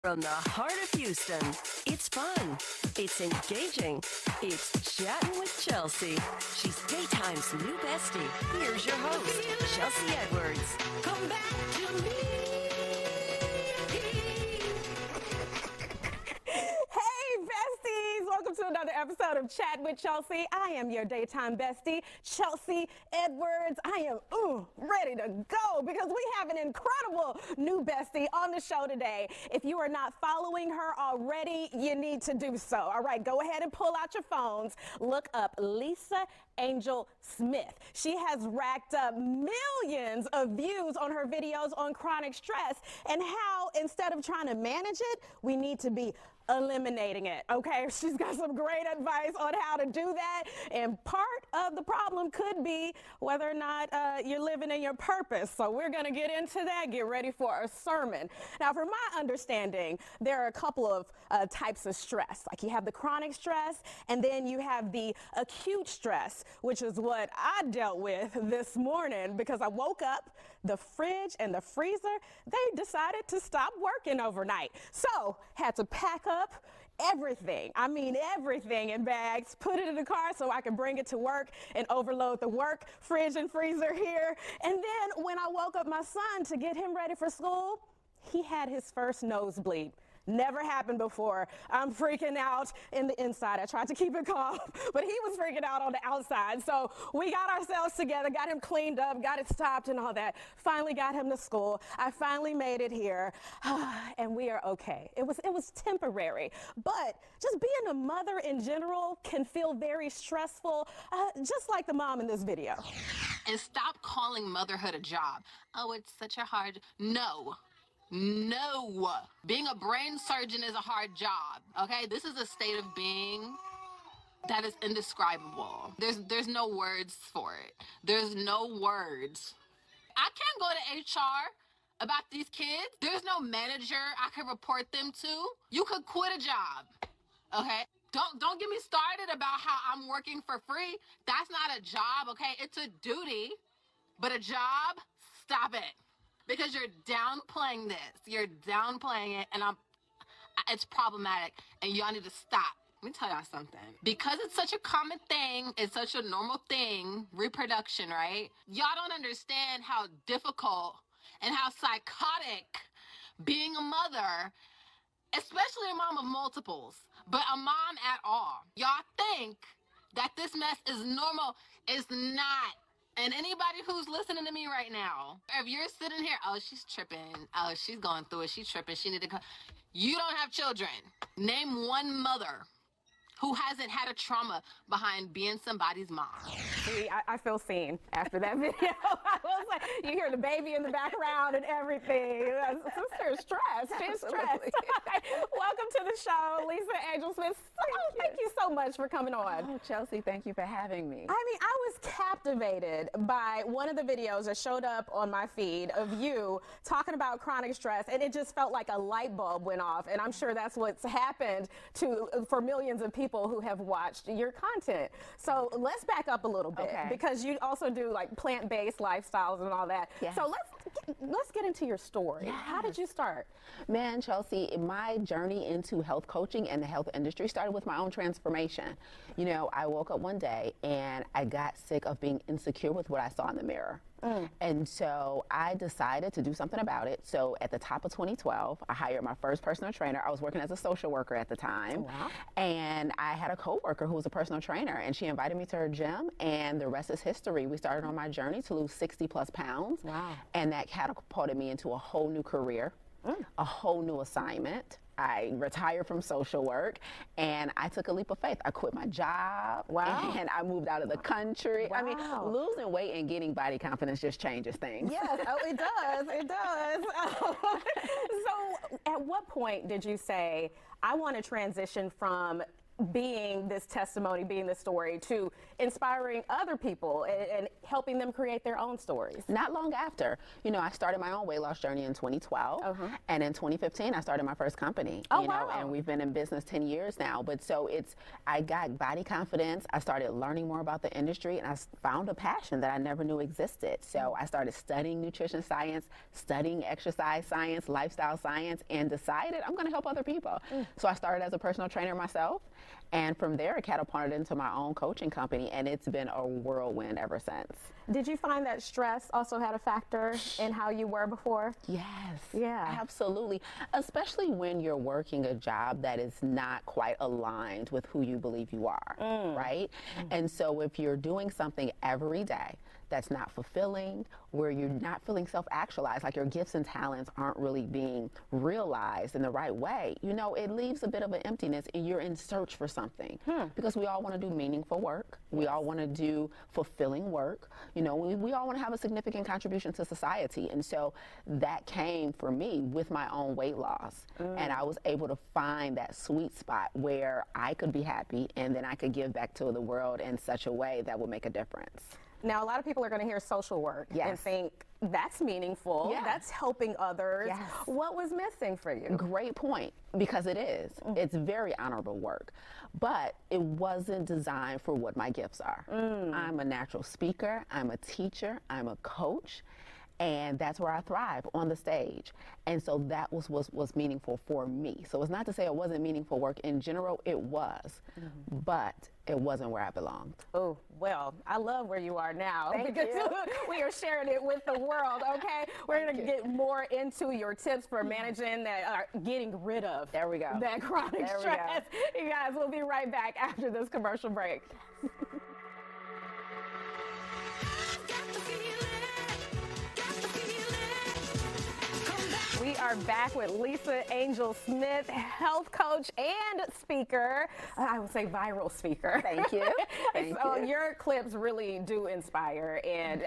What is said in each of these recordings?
From the heart of Houston, it's fun, it's engaging, it's Chattin' with Chelsea. She's daytime's new bestie. Here's your host, Chelsea Edwards. Come back to me. Hey, besties! Welcome to another episode of Chat with Chelsea. I am your daytime bestie, Chelsea Edwards. I am ready to go because we have an incredible new bestie on the show today. If you are not following her already, you need to do so. All right, go ahead and pull out your phones. Look up Lisa Angel Smith. She has racked up millions of views on her videos on chronic stress and how instead of trying to manage it, we need to be eliminating it, okay? She's got some great advice on how to do that, and part of the problem could be whether or not you're living in your purpose. So we're gonna get into that. Get ready for a sermon. Now, from my understanding, there are a couple of types of stress. Like you have the chronic stress, and then you have the acute stress, which is what I dealt with this morning because I woke up, the fridge and the freezer, they decided to stop working overnight. So had to pack up everything, I mean everything in bags, put it in the car so I could bring it to work and overload the work fridge and freezer here. And then when I woke up my son to get him ready for school, he had his first nosebleed. Never happened before. I'm freaking out in the inside. I tried to keep it calm, but he was freaking out on the outside. So we got ourselves together, got him cleaned up, got it stopped and all that. Finally got him to school. I finally made it here, and we are okay. It was temporary, but just being a mother in general can feel very stressful, just like the mom in this video. And stop calling motherhood a job. Oh, it's such a hard... No. Being a brain surgeon is a hard job, okay? This is a state of being that is indescribable. There's no words for it. There's no words. I can't go to HR about these kids. There's no manager I could report them to. You could quit a job, okay? Don't get me started about how I'm working for free. That's not a job, okay? It's a duty, but a job, stop it. Because you're downplaying this. You're downplaying it, and it's problematic, and y'all need to stop. Let me tell y'all something. Because it's such a common thing, it's such a normal thing, reproduction, right? Y'all don't understand how difficult and how psychotic being a mother, especially a mom of multiples, but a mom at all. Y'all think that this mess is normal. It's not. And anybody who's listening to me right now, if you're sitting here, oh, she's tripping. Oh, she's going through it. She's tripping. She need to come. You don't have children. Name one mother who hasn't had a trauma behind being somebody's mom. See, I feel seen after that video. I was like, you hear the baby in the background and everything. Sister's stressed. She's stressed. Welcome to the show, Lisa Angel Smith. Thank you so much for coming on. Oh, Chelsea, thank you for having me. I mean, I was captivated by one of the videos that showed up on my feed of you talking about chronic stress, and it just felt like a light bulb went off, and I'm sure that's what's happened for millions of people who have watched your content. So let's back up a little bit, because you also do like plant-based lifestyles and all that. Yes. So let's get into your story. Yes. How did you start? Man, Chelsea, my journey into health coaching and the health industry started with my own transformation. You know, I woke up one day and I got sick of being insecure with what I saw in the mirror. And so I decided to do something about it. So at the top of 2012, I hired my first personal trainer. I was working as a social worker at the time. Wow. And I had a coworker who was a personal trainer, and she invited me to her gym, and the rest is history. We started on my journey to lose 60 plus pounds. Wow. And that catapulted me into a whole new career, a whole new assignment. I retired from social work, and I took a leap of faith. I quit my job, and I moved out of the country. Wow. I mean, losing weight and getting body confidence just changes things. Yes, it does, it does. So at what point did you say, I want to transition from being this testimony, being this story, to inspiring other people and helping them create their own stories? Not long after, I started my own weight loss journey in 2012, and in 2015 I started my first company. Wow. And we've been in business 10 years now. But so I got body confidence. I started learning more about the industry, and I found a passion that I never knew existed. So I started studying nutrition science, studying exercise science, lifestyle science, and decided I'm going to help other people. So I started as a personal trainer myself. And from there, I catapulted into my own coaching company, and it's been a whirlwind ever since. Did you find that stress also had a factor in how you were before? Yes. Yeah. Absolutely. Especially when you're working a job that is not quite aligned with who you believe you are, right? And so if you're doing something every day that's not fulfilling, where you're not feeling self-actualized, like your gifts and talents aren't really being realized in the right way, it leaves a bit of an emptiness, and you're in search for something. Because we all want to do meaningful work. We all want to do fulfilling work. We all want to have a significant contribution to society. And so that came for me with my own weight loss. And I was able to find that sweet spot where I could be happy, and then I could give back to the world in such a way that would make a difference. Now, a lot of people are going to hear social work and think that's meaningful, that's helping others. Yes. What was missing for you? Great point, because it is. It's very honorable work, but it wasn't designed for what my gifts are. I'm a natural speaker, I'm a teacher, I'm a coach, and that's where I thrive, on the stage. And so that was meaningful for me. So it's not to say it wasn't meaningful work in general, it was, but it wasn't where I belonged. Oh, well, I love where you are now. Thank because you. we are sharing it with the world, okay? We're going to get more into your tips for managing getting rid of There we go. that chronic There we stress. You guys, we'll be right back after this commercial break. We are back with Lisa Angel Smith, health coach and speaker. I would say viral speaker. Thank you. Thank so you. your clips really do inspire, and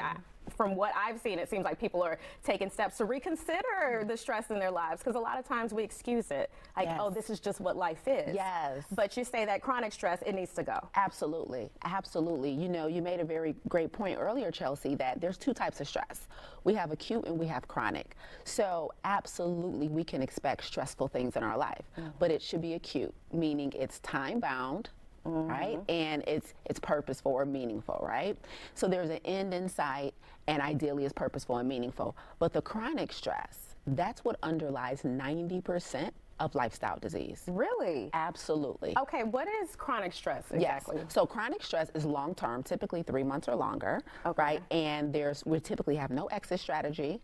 from what I've seen, it seems like people are taking steps to reconsider the stress in their lives, because a lot of times we excuse it, like, oh, this is just what life is. Yes. But you say that chronic stress, it needs to go. Absolutely. Absolutely. You made a very great point earlier, Chelsea, that there's two types of stress. We have acute and we have chronic. So absolutely, we can expect stressful things in our life, but it should be acute, meaning it's time bound. Right? And it's purposeful or meaningful, right? So there's an end in sight, and ideally it's purposeful and meaningful. But the chronic stress, that's what underlies 90% of lifestyle disease. Really? Absolutely. Okay, what is chronic stress exactly? Yes. So chronic stress is long term, typically 3 months or longer, right? And we typically have no exit strategy,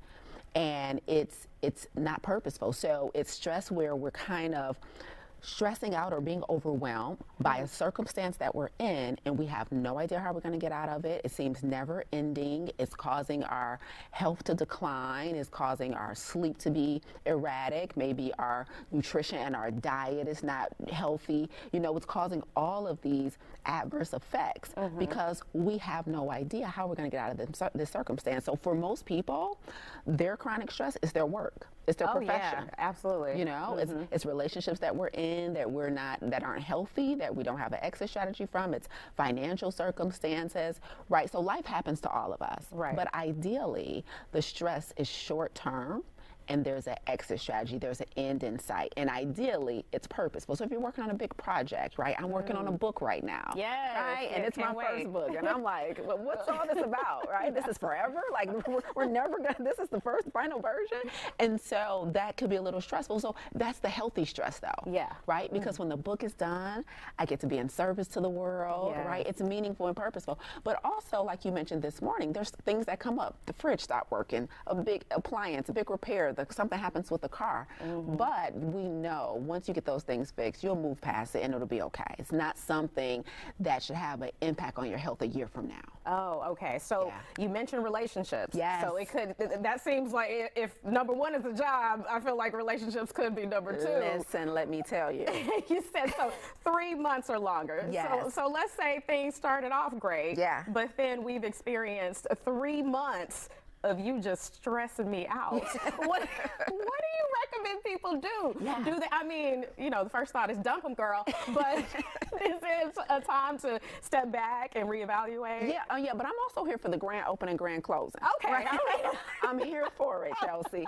and it's not purposeful. So it's stress where we're kind of stressing out or being overwhelmed by a circumstance that we're in, and we have no idea how we're going to get out of it. It seems never ending. It's causing our health to decline. It's causing our sleep to be erratic. Maybe our nutrition and our diet is not healthy. It's causing all of these adverse effects because we have no idea how we're going to get out of this circumstance. So for most people, their chronic stress is their work. It's their profession. Yeah, absolutely. It's relationships that we're in that aren't healthy, that we don't have an exit strategy from. It's financial circumstances, right? So life happens to all of us. Right. But ideally, the stress is short term, and there's an exit strategy, there's an end in sight, and ideally it's purposeful. So if you're working on a big project, right? I'm working on a book right now. Yes, right? And it's my first book, and I'm like, well, what's all this about, right? This is forever? Like, we're never gonna, this is the first final version? And so that could be a little stressful. So that's the healthy stress though. Yeah. Right? Because when the book is done, I get to be in service to the world, right? It's meaningful and purposeful. But also, like you mentioned this morning, there's things that come up. The fridge stopped working, a big appliance, a big repair, something happens with the car. But we know once you get those things fixed, you'll move past it and it'll be okay. It's not something that should have an impact on your health a year from now. Oh, okay. So you mentioned relationships. Yes. So that seems like if number one is a job, I feel like relationships could be number two. Listen, let me tell you. You said so 3 months or longer. Yes. So let's say things started off great. Yeah. But then we've experienced 3 months of you just stressing me out. What do you vitamin people do. Yeah. Do they? I mean, you know, the first thought is dump them, girl. But is it a time to step back and reevaluate? Yeah, but I'm also here for the grand opening, grand closing. Okay, all right. I'm here for it, Chelsea.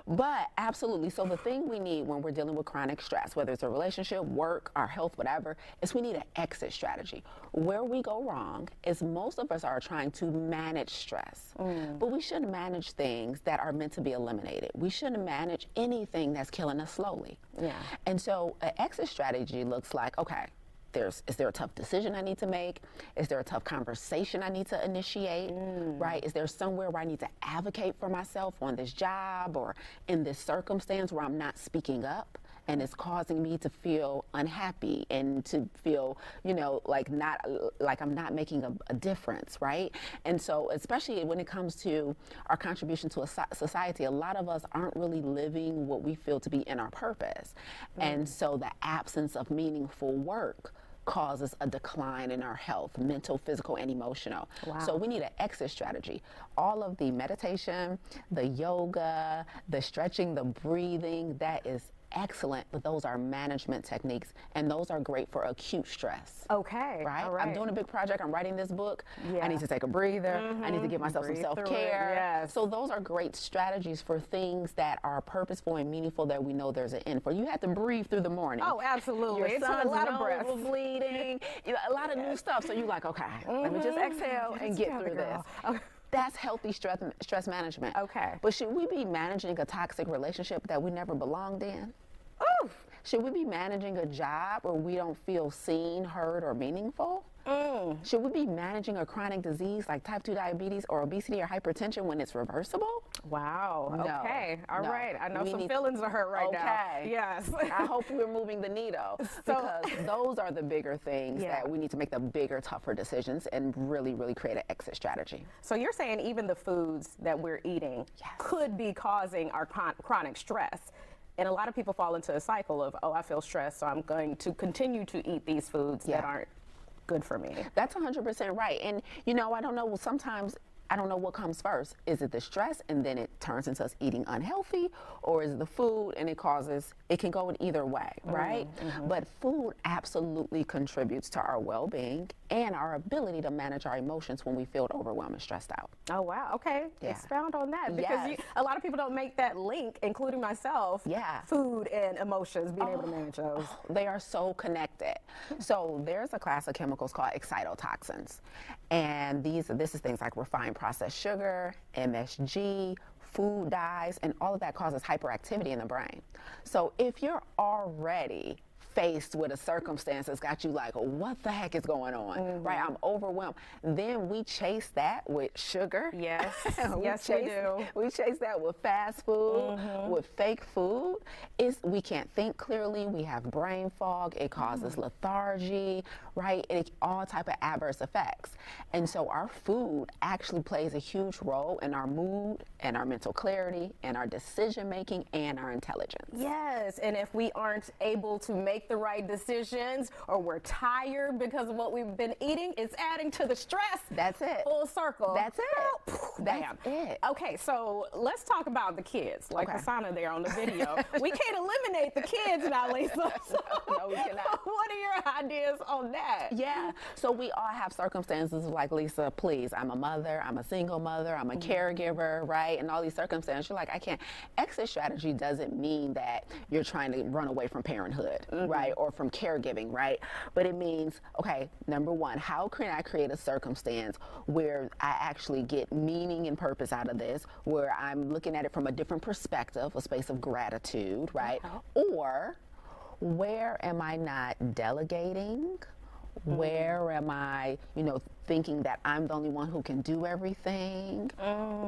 But absolutely, so the thing we need when we're dealing with chronic stress, whether it's a relationship, work, our health, whatever, is we need an exit strategy. Where we go wrong is most of us are trying to manage stress, but we shouldn't manage things that are meant to be eliminated. We shouldn't manage anything that's killing us slowly. Yeah. And so an exit strategy looks like, okay, is there a tough decision I need to make? Is there a tough conversation I need to initiate, right? Is there somewhere where I need to advocate for myself on this job or in this circumstance where I'm not speaking up and it's causing me to feel unhappy and to feel, you know, like I'm not making a difference, right? And so especially when it comes to our contribution to a society, a lot of us aren't really living what we feel to be in our purpose. And so the absence of meaningful work causes a decline in our health, mental, physical, and emotional. Wow. So we need an exit strategy. All of the meditation, the yoga, the stretching, the breathing, that is excellent, but those are management techniques, and those are great for acute stress. Okay. Right? All right. I'm doing a big project. I'm writing this book. Yeah. I need to take a breather. I need to give myself Breathe some through it, self-care. yes. So those are great strategies for things that are purposeful and meaningful that we know there's an end for. You have to breathe through the morning. Oh, absolutely. Your It's son's a lot of nose breath. was bleeding. You know, a lot of new stuff. So you're like, okay, let me just exhale and get together, through this. girl. Okay. That's healthy stress management. Okay. But should we be managing a toxic relationship that we never belonged in? Oof. Should we be managing a job where we don't feel seen, heard, or meaningful? Should we be managing a chronic disease like type 2 diabetes or obesity or hypertension when it's reversible? Wow. No, Okay. All no. right. I know We some need- feelings are hurt right now. Okay. Yes. I hope we're moving the needle because those are the bigger things Yeah. that we need to make the bigger, tougher decisions and really, really create an exit strategy. So you're saying even the foods that we're eating could be causing our chronic stress. And a lot of people fall into a cycle of, oh, I feel stressed, so I'm going to continue to eat these foods that aren't good for me. That's 100% right. And, you know, I don't know, sometimes I don't know what comes first. Is it the stress and then it turns into us eating unhealthy, or is it the food and it can go in either way, right? But food absolutely contributes to our well-being and our ability to manage our emotions when we feel overwhelmed and stressed out. Oh, wow. Okay. Yeah. Expound on that. Because Yes. a lot of people don't make that link, including myself. Yeah. Food and emotions, being able to manage those. They are so connected. So there's a class of chemicals called excitotoxins. And this is things like refined processed sugar, MSG, food dyes, and all of that causes hyperactivity in the brain. So if you're already faced with a circumstance that's got you like, what the heck is going on, right? I'm overwhelmed. Then we chase that with sugar. Yes. Yes, we do. We chase that with fast food, with fake food. We can't think clearly. We have brain fog. It causes lethargy, right? All type of adverse effects. And so our food actually plays a huge role in our mood and our mental clarity and our decision making and our intelligence. Yes, and if we aren't able to make the right decisions or we're tired because of what we've been eating, it's adding to the stress. That's it. Full circle. That's it. Oh, That's bam. it. Okay, so let's talk about the kids, like Okay. Hasana there on the video. We can't eliminate the kids now, Lisa. So No, we cannot. what are your ideas on that? Yeah, so we all have circumstances like, Lisa, please, I'm a mother, I'm a single mother, I'm a caregiver, right? And all these circumstances, you're like, I can't. Exit strategy doesn't mean that you're trying to run away from parenthood, right? Or from caregiving, right? But it means, okay, number one, how can I create a circumstance where I actually get meaning and purpose out of this, where I'm looking at it from a different perspective, a space of gratitude, right? Or where am I not delegating? Where am I, thinking that I'm the only one who can do everything?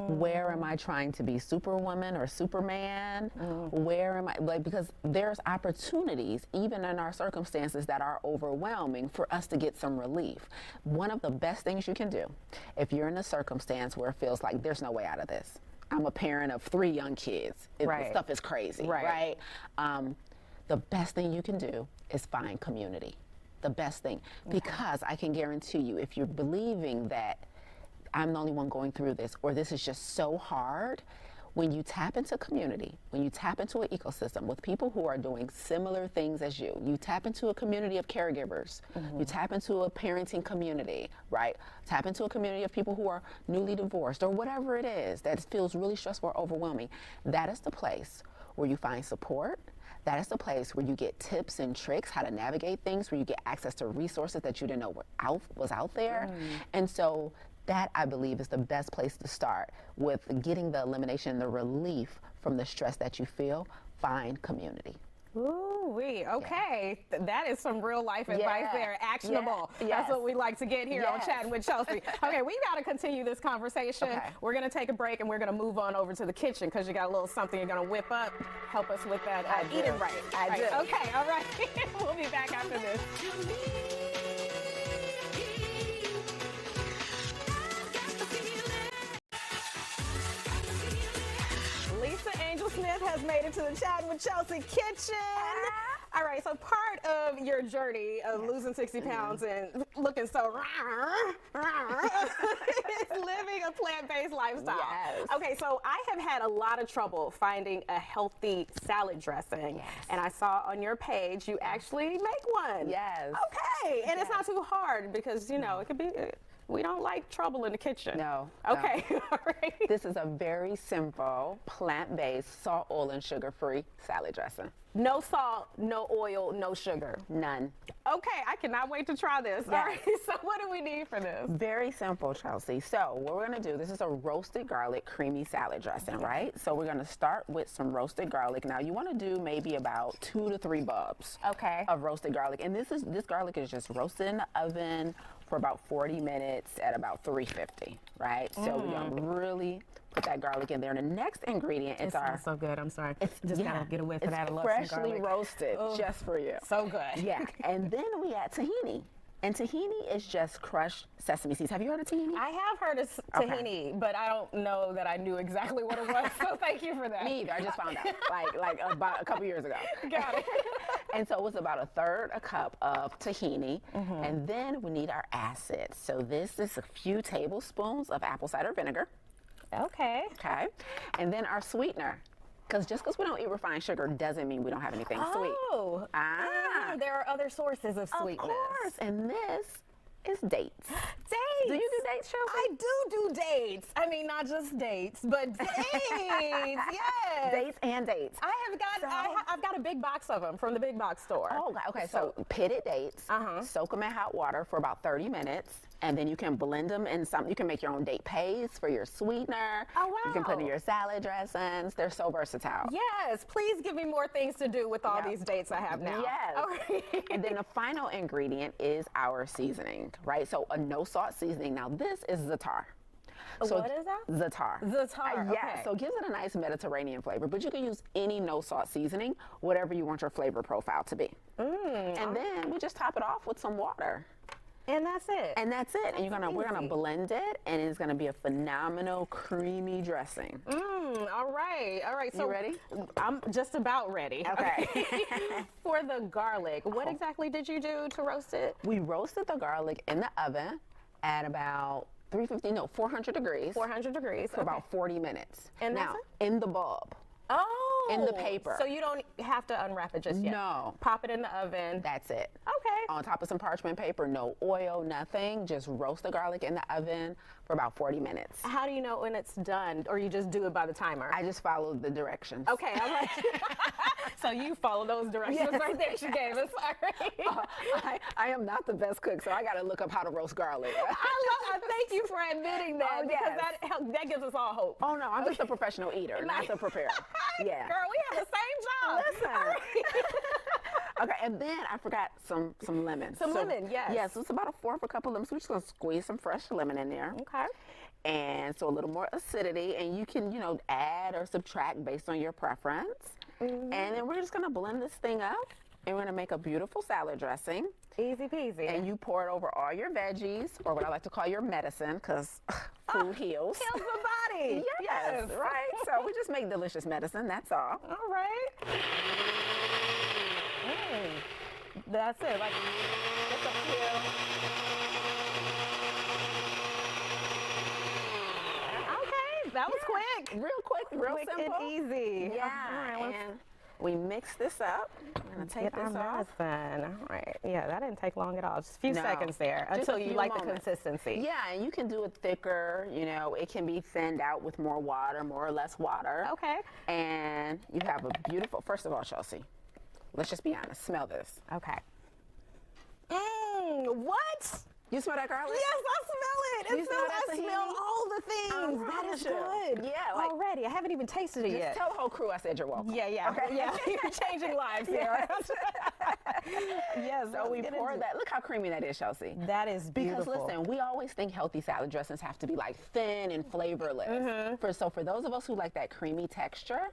Where am I trying to be Superwoman or Superman? Where am I, because there's opportunities, even in our circumstances that are overwhelming, for us to get some relief. One of the best things you can do, if you're in a circumstance where it feels like there's no way out of this. I'm a parent of 3 young kids. Right. Stuff is crazy, right? The best thing you can do is find community. The best thing, because I can guarantee you, if you're believing that I'm the only one going through this, or this is just so hard, when you tap into community, when you tap into an ecosystem with people who are doing similar things as you tap into a community of caregivers, you tap into a parenting community, right? Tap into a community of people who are newly divorced or whatever it is that feels really stressful or overwhelming. That is the place where you find support. That is the place where you get tips and tricks how to navigate things, where you get access to resources that you didn't know was out there. And so that, I believe, is the best place to start with getting the elimination, the relief from the stress that you feel. Find community. Ooh-wee, okay. That is some real life advice there, actionable. Yes. That's what we like to get here on Chatting with Chelsea. Okay, we got to continue this conversation. Okay. We're going to take a break and we're going to move on over to the kitchen because you got a little something you're going to whip up. Help us with that eating right. I do. Okay, all right. We'll be back after this. Lisa Angel Smith has made it to the Chatting with Chelsea kitchen. All right, so part of your journey of losing 60 pounds and looking so is living a plant-based lifestyle. Yes. Okay, so I have had a lot of trouble finding a healthy salad dressing. Yes. And I saw on your page you actually make one. Yes. Okay, and it's not too hard because, you know, it could be... We don't like trouble in the kitchen. No. Okay. No. All right. This is a very simple, plant-based, salt, oil, and sugar-free salad dressing. No salt, no oil, no sugar. None. Okay, I cannot wait to try this. All right, so what do we need for this? Very simple, Chelsea. So what we're gonna do, this is a roasted garlic creamy salad dressing, right? So we're gonna start with some roasted garlic. Now you wanna do maybe about 2 to 3 bulbs of roasted garlic. And this garlic is just roasted in the oven for about 40 minutes at about 350, right? So we're gonna really put that garlic in there. And the next ingredient is our... so good, I'm sorry. It's just gotta get a whiff of that. I love freshly some garlic. roasted, just for you. So good. Yeah, and then we add tahini. And tahini is just crushed sesame seeds. Have you heard of tahini? I have heard of tahini, but I don't know that I knew exactly what it was. So thank you for that. Me either. I just found out, like about a couple years ago. Got it. And so it's about 1/3 cup of tahini, and then we need our acids. So this is a few tablespoons of apple cider vinegar. Okay. Okay, and then our sweetener. Because just because we don't eat refined sugar doesn't mean we don't have anything sweet. Oh, there are other sources of sweetness. Of course, and this is dates. Dates. Do you do dates, Chelsea? I do dates. I mean, not just dates, but dates. Yes. Dates and dates. I've got a big box of them from the big box store. Oh, okay. So pitted dates. Soak them in hot water for about 30 minutes. And then you can blend them in something. You can make your own date paste for your sweetener. Oh, wow. You can put in your salad dressings. They're so versatile. Yes, please give me more things to do with all these dates I have now. Yes. Okay. And then the final ingredient is our seasoning, right? So a no salt seasoning. Now this is za'atar. So what is that? Za'atar. Za'atar, Yeah, okay. so it gives it a nice Mediterranean flavor, but you can use any no salt seasoning, whatever you want your flavor profile to be. And then we just top it off with some water. And that's it. And that's it. And we're gonna blend it, and it's gonna be a phenomenal creamy dressing. All right. So you ready? I'm just about ready. Okay. For the garlic, what exactly did you do to roast it? We roasted the garlic in the oven at about 400 degrees. 400 degrees. For about 40 minutes. And now, that's in the bulb. Oh. In the paper. So you don't have to unwrap it just yet? No. Pop it in the oven. That's it. Okay. On top of some parchment paper, no oil, nothing. Just roast the garlic in the oven for about 40 minutes. How do you know when it's done, or you just do it by the timer? I just followed the directions. Okay, all right. So you follow those directions right there she gave us. All right. I am not the best cook, so I got to look up how to roast garlic. Thank you for admitting that, because that gives us all hope. Oh, no, I'm just a professional eater, not a preparer. Yeah. Girl, we have the same job. Listen. Okay, and then I forgot some lemon. Lemon, yes. Yes, it's about 1/4 cup of lemon. So we're just gonna squeeze some fresh lemon in there. Okay. And so a little more acidity, and you can, add or subtract based on your preference. And then we're just gonna blend this thing up, and we're gonna make a beautiful salad dressing. Easy peasy. And you pour it over all your veggies, or what I like to call your medicine, because food heals. Heals the body. Yes, right? So we just make delicious medicine, that's all. All right. That's it. Like, just a few. Okay, That was quick. Real quick, real Quick simple. and easy. Yeah. All right, And we mix this up. I'm gonna take get our this off. medicine. All right. Yeah, that didn't take long at all. Just a few No, seconds there just until a you few like the moments. consistency. Yeah, and you can do it thicker. You know, it can be thinned out with more water, more or less water. Okay. And you have a beautiful. First of all, Chelsea, let's just be honest. Smell this. Okay. What? You smell that garlic? Yes, I smell it. You smell that I smell tahini? all the things. That is promise you. good. Yeah, like- Already. I haven't even tasted it Just yet. tell the whole crew I said you're welcome. Yeah, yeah. Okay. Yeah, you're changing lives here. Yes. So we let's get pour into that. Look how creamy that is, Chelsea. it. That is Because beautiful. listen, we always think healthy salad dressings have to be like thin and flavorless. For those of us who like that creamy texture,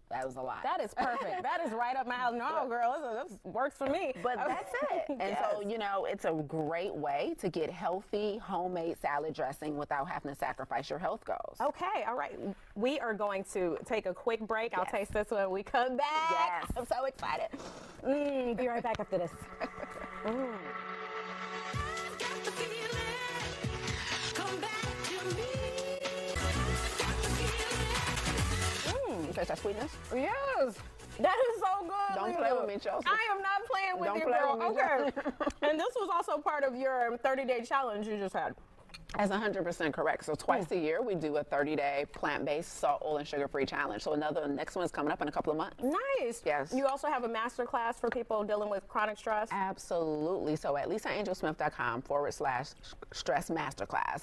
that was a lot. That is perfect. That is right up my alley. No, girl, this works for me. But that's it. And so, you know, it's a great way to get healthy homemade salad dressing without having to sacrifice your health goals. Okay, all right. We are going to take a quick break. I'll Yes. taste this when we come back. Yes. I'm so excited. Be right back after this. You taste that sweetness? Yes. That is so good. Don't Lisa. play with me, Chelsea. I am not playing with Don't you, play girl. with me, Okay. And this was also part of your 30-day challenge you just had. That's 100% correct. So twice a year, we do a 30-day plant-based, salt, oil, and sugar-free challenge. So next one is coming up in a couple of months. Nice. Yes. You also have a master class for people dealing with chronic stress. Absolutely. So at lisaangelsmith.com/stress masterclass.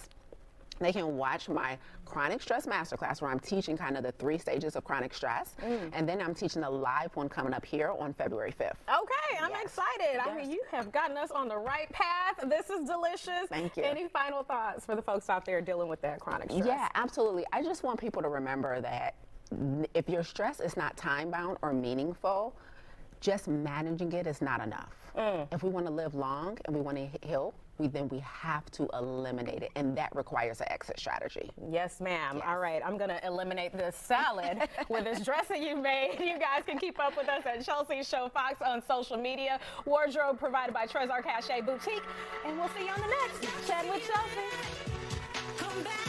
They can watch my chronic stress masterclass where I'm teaching kind of the 3 stages of chronic stress. And then I'm teaching a live one coming up here on February 5th. Okay, I'm Yes. excited. I Yes. mean, you have gotten us on the right path. This is delicious. Thank you. Any final thoughts for the folks out there dealing with that chronic stress? Yeah, absolutely. I just want people to remember that if your stress is not time-bound or meaningful, just managing it is not enough. If we want to live long and we want to heal, then we have to eliminate it, and that requires an exit strategy. Yes, ma'am. All right, I'm going to eliminate this salad with this dressing you made. You guys can keep up with us at Chelsea Show Fox on social media. Wardrobe provided by Trezor Cachet Boutique. And we'll see you on the next Chat with Chelsea. Come back.